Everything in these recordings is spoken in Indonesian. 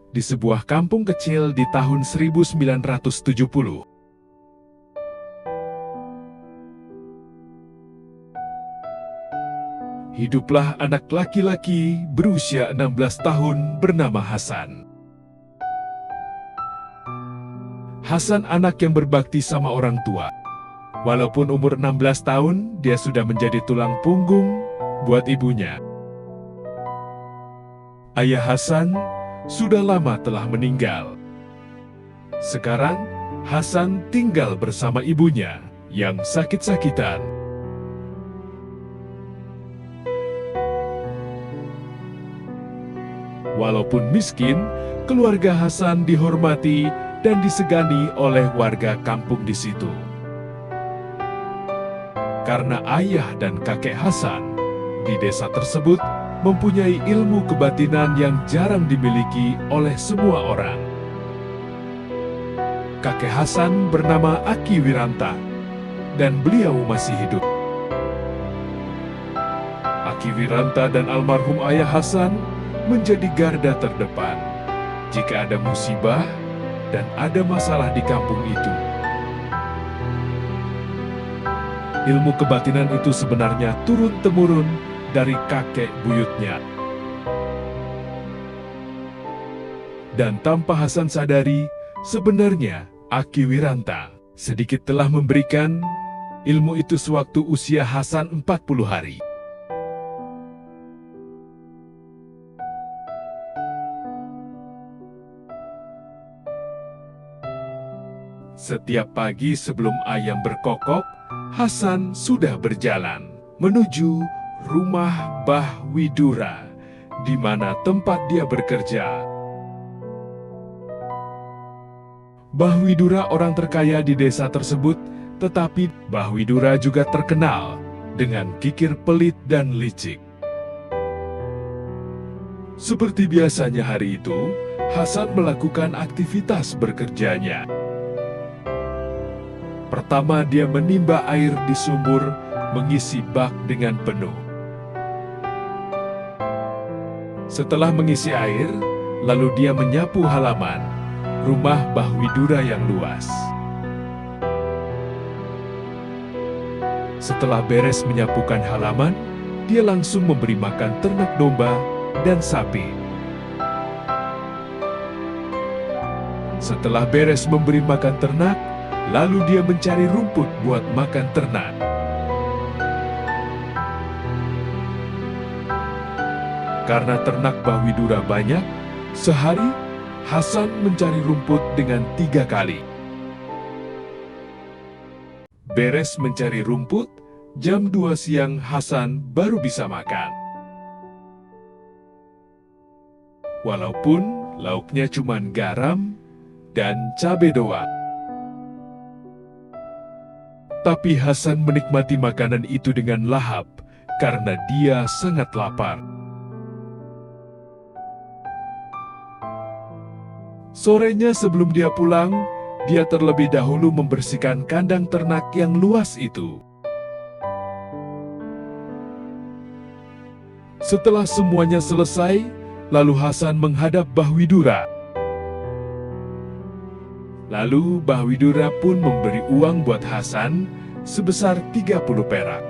di sebuah kampung kecil di tahun 1970. Hiduplah anak laki-laki berusia 16 tahun bernama Hasan. Hasan anak yang berbakti sama orang tua. Walaupun umur 16 tahun, dia sudah menjadi tulang punggung buat ibunya. Ayah Hasan sudah lama telah meninggal. Sekarang, Hasan tinggal bersama ibunya yang sakit-sakitan. Walaupun miskin, keluarga Hasan dihormati dan disegani oleh warga kampung di situ. Karena ayah dan kakek Hasan di desa tersebut mempunyai ilmu kebatinan yang jarang dimiliki oleh semua orang. Kakek Hasan bernama Aki Wiranta, dan beliau masih hidup. Aki Wiranta dan almarhum ayah Hasan menjadi garda terdepan jika ada musibah dan ada masalah di kampung itu. Ilmu kebatinan itu sebenarnya turun-temurun dari kakek buyutnya. Dan tanpa Hasan sadari, sebenarnya Aki Wiranta sedikit telah memberikan ilmu itu sewaktu usia Hasan 40 hari. Setiap pagi sebelum ayam berkokok, Hasan sudah berjalan menuju rumah Mbah Widura, di mana tempat dia bekerja. Mbah Widura orang terkaya di desa tersebut, tetapi Mbah Widura juga terkenal dengan kikir pelit dan licik. Seperti biasanya hari itu, Hasan melakukan aktivitas bekerjanya. Pertama, dia menimba air di sumur, mengisi bak dengan penuh. Setelah mengisi air, lalu dia menyapu halaman rumah Mbah Widura yang luas. Setelah beres menyapukan halaman, dia langsung memberi makan ternak domba dan sapi. Setelah beres memberi makan ternak, lalu dia mencari rumput buat makan ternak. Karena ternak Mbah Widura banyak, sehari Hasan mencari rumput dengan 3 kali. Beres mencari rumput, jam 2 siang Hasan baru bisa makan. Walaupun lauknya cuma garam dan cabai doang. Tapi Hasan menikmati makanan itu dengan lahap karena dia sangat lapar. Sorenya sebelum dia pulang, dia terlebih dahulu membersihkan kandang ternak yang luas itu. Setelah semuanya selesai, lalu Hasan menghadap Mbah Widura. Lalu Mbah Widura pun memberi uang buat Hasan sebesar 30 perak.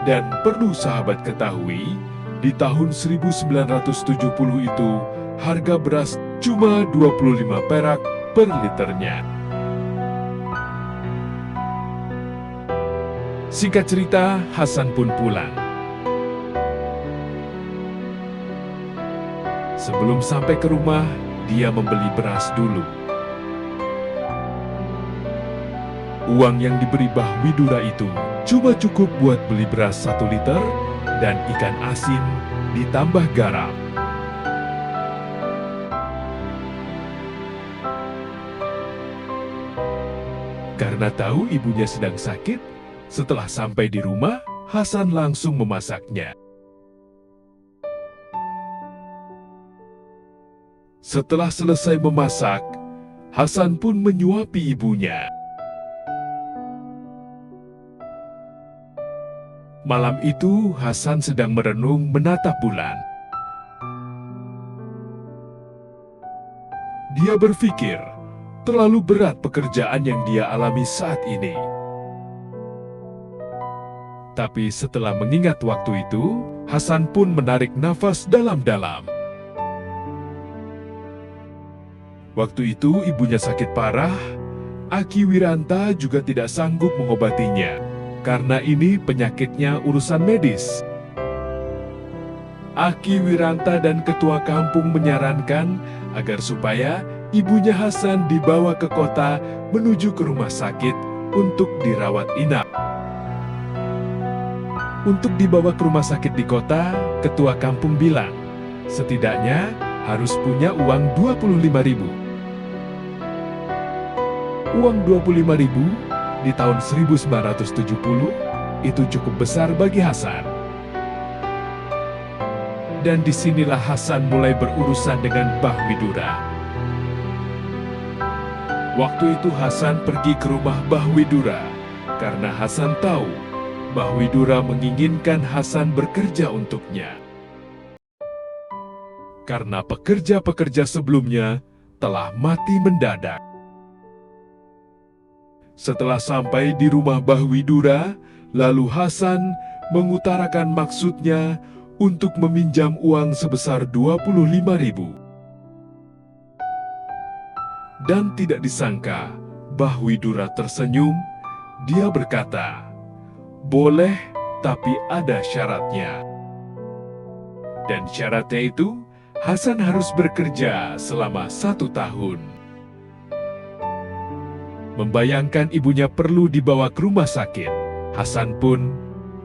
Dan perlu sahabat ketahui, di tahun 1970 itu, harga beras cuma 25 perak per liternya. Singkat cerita, Hasan pun pulang. Sebelum sampai ke rumah, dia membeli beras dulu. Uang yang diberi Mbah Widura itu cuma cukup buat beli beras 1 liter dan ikan asin ditambah garam. Karena tahu ibunya sedang sakit, setelah sampai di rumah, Hasan langsung memasaknya. Setelah selesai memasak, Hasan pun menyuapi ibunya. Malam itu, Hasan sedang merenung menatap bulan. Dia berpikir, terlalu berat pekerjaan yang dia alami saat ini. Tapi setelah mengingat waktu itu, Hasan pun menarik nafas dalam-dalam. Waktu itu ibunya sakit parah, Aki Wiranta juga tidak sanggup mengobatinya, karena ini penyakitnya urusan medis. Aki Wiranta dan ketua kampung menyarankan agar supaya ibunya Hasan dibawa ke kota menuju ke rumah sakit untuk dirawat inap. Untuk dibawa ke rumah sakit di kota, ketua kampung bilang, setidaknya harus punya uang 25.000. Uang 25.000 di tahun 1970 itu cukup besar bagi Hasan. Dan disinilah Hasan mulai berurusan dengan Mbah Widura. Waktu itu Hasan pergi ke rumah Mbah Widura karena Hasan tahu Mbah Widura menginginkan Hasan bekerja untuknya. Karena pekerja-pekerja sebelumnya telah mati mendadak. Setelah sampai di rumah Mbah Widura, lalu Hasan mengutarakan maksudnya untuk meminjam uang sebesar 25.000. Dan tidak disangka, Mbah Widura tersenyum. Dia berkata, "Boleh, tapi ada syaratnya." Dan syaratnya itu, Hasan harus bekerja selama 1 tahun. Membayangkan ibunya perlu dibawa ke rumah sakit, Hasan pun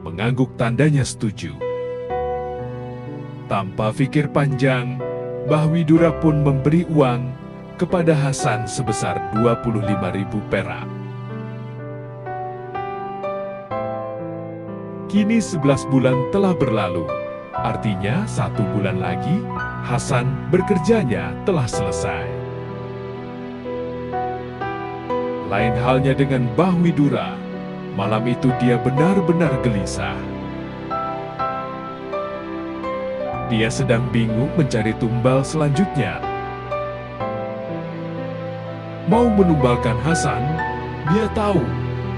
mengangguk tandanya setuju. Tanpa pikir panjang, Mbah Widura pun memberi uang kepada Hasan sebesar 25.000 perak. Kini 11 bulan telah berlalu, artinya 1 bulan lagi, Hasan bekerjanya telah selesai. Lain halnya dengan Mbah Widura, malam itu dia benar-benar gelisah. Dia sedang bingung mencari tumbal selanjutnya. Mau menumbalkan Hasan, dia tahu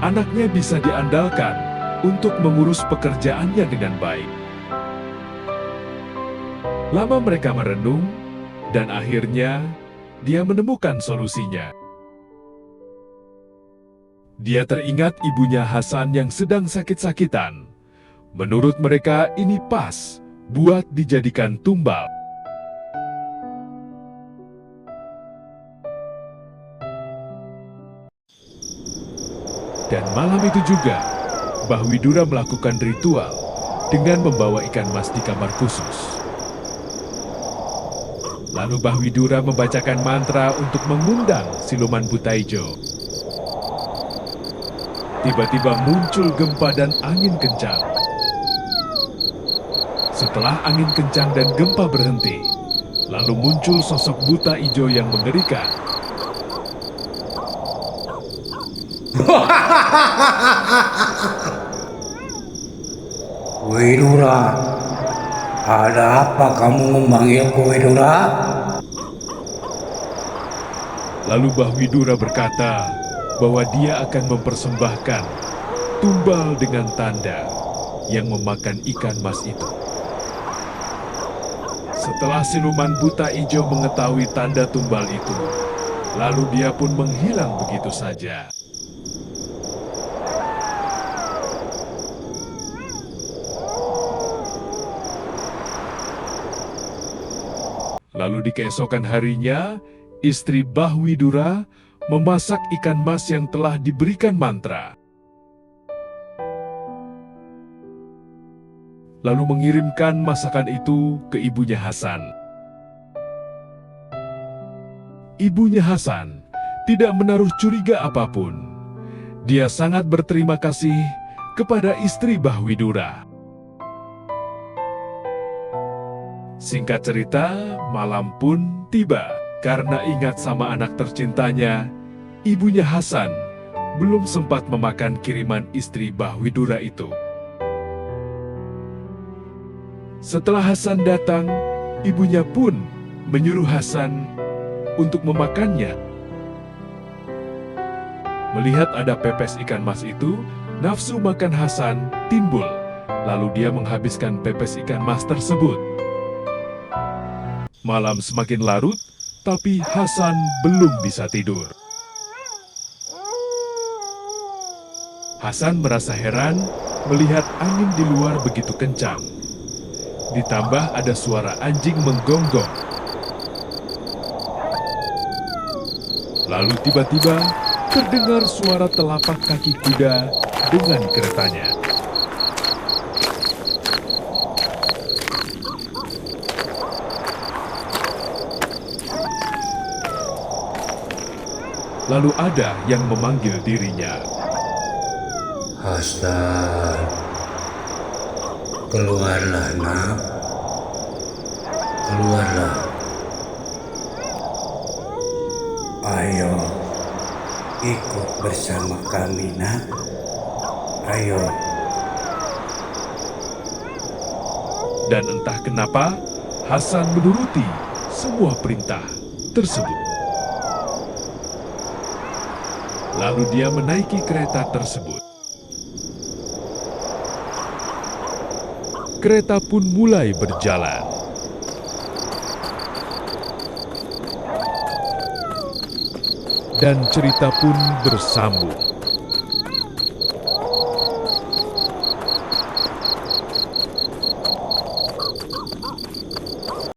anaknya bisa diandalkan untuk mengurus pekerjaannya dengan baik. Lama mereka merenung, dan akhirnya dia menemukan solusinya. Dia teringat ibunya Hasan yang sedang sakit-sakitan. Menurut mereka ini pas buat dijadikan tumbal. Dan malam itu juga, Mbah Widura melakukan ritual dengan membawa ikan mas di kamar khusus. Lalu Mbah Widura membacakan mantra untuk mengundang siluman buta hijau. Tiba-tiba muncul gempa dan angin kencang. Setelah angin kencang dan gempa berhenti, lalu muncul sosok buta hijau yang mengerikan. Widura, ada apa kamu memanggilku Widura? Lalu Mbah Widura berkata bahwa dia akan mempersembahkan tumbal dengan tanda yang memakan ikan mas itu. Setelah siluman buta hijau mengetahui tanda tumbal itu, lalu dia pun menghilang begitu saja. Lalu di keesokan harinya, istri Mbah Widura memasak ikan mas yang telah diberikan mantra. Lalu mengirimkan masakan itu ke ibunya Hasan. Ibunya Hasan tidak menaruh curiga apapun. Dia sangat berterima kasih kepada istri Mbah Widura. Singkat cerita, malam pun tiba. Karena ingat sama anak tercintanya, ibunya Hasan belum sempat memakan kiriman istri Mbah Widura itu. Setelah Hasan datang, ibunya pun menyuruh Hasan untuk memakannya. Melihat ada pepes ikan mas itu, nafsu makan Hasan timbul. Lalu dia menghabiskan pepes ikan mas tersebut. Malam semakin larut, tapi Hasan belum bisa tidur. Hasan merasa heran melihat angin di luar begitu kencang. Ditambah ada suara anjing menggonggong. Lalu tiba-tiba terdengar suara telapak kaki kuda dengan keretanya. Lalu ada yang memanggil dirinya. Hasan, keluarlah nak, keluarlah. Ayo, ikut bersama kami nak. Ayo. Dan entah kenapa, Hasan menuruti semua perintah tersebut. Lalu dia menaiki kereta tersebut. Kereta pun mulai berjalan. Dan cerita pun bersambung.